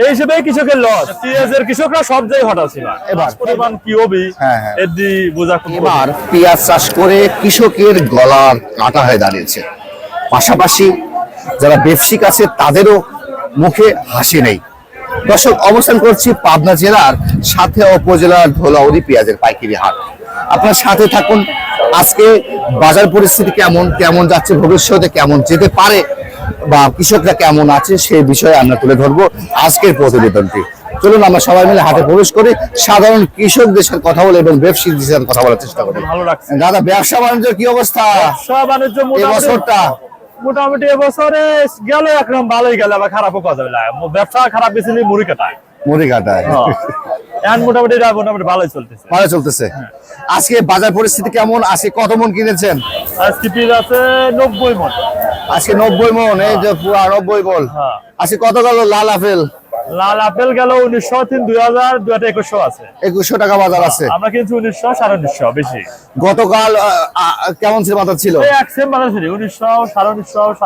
এই হিসেবে কৃষকের লস, পেঁয়াজের কৃষকরা সব জায়গায় হঠাৎ ছিল এবার পরিমাণ কি হবে এদি বোঝা খুব এবার পেঁয়াজ চাষ করে কৃষকের গলার কাটা হয়ে দাঁড়িয়েছে, পাশাপাশি যারা ব্যবসায়িক আছে তাদেরও মুখে হাসি নেই। দর্শক, অবস্থান করছি পাবনা জেলার সাথে উপজেলার ধলাউড়ি পেঁয়াজের পাইকারি হাট। আপনার সাথে থাকুন। আজকে বাজার পরিস্থিতি কেমন, কেমন যাচ্ছে, ভবিষ্যতে কেমন যেতে পারে বা কৃষকরা কেমন আছে সেই বিষয়ে আমরা তুলে ধরবো আজকের প্রতিবেদনটি। চলুন আমরা সবাই মিলে হাটে প্রবেশ করি, সাধারণ কৃষকদের সাথে কথা বলে এবং ব্যবসায়ীদের সাথে কথা বলার চেষ্টা করি। ভালো লাগছে। দাদা, ব্যবসা বাণিজ্যের কি অবস্থা? সব বাণিজ্য বছরটা মোটামুটি এবছরে গেল একরকম ভালোই গেল, আবার খারাপও কথা বলে ব্যবসা খারাপ বেশি নেই, মুড়ি কাটায় মুড়ি কাটায় এখন মোটামুটি ভালোই চলতেছে। ভালো চলতেছে। আজকে বাজার পরিস্থিতি কেমন? আজকে কত মন কিনেছেন? আজকে পেঁয়াজ আছে 90 মণ। আজকে 90 মন, এই যে পুরা 90 মন। আজকে কত গেল লাল আপেল? লাল আপেল গেল 1900, 2000, 2100 আছে। 2100 টাকা বাজার আছে। আমরা কিনছি 1900, 1950 বেশি। গতকাল কেমন ছিল বাজার? ছিল এক সেম বাজার ছিল 1900, 1950।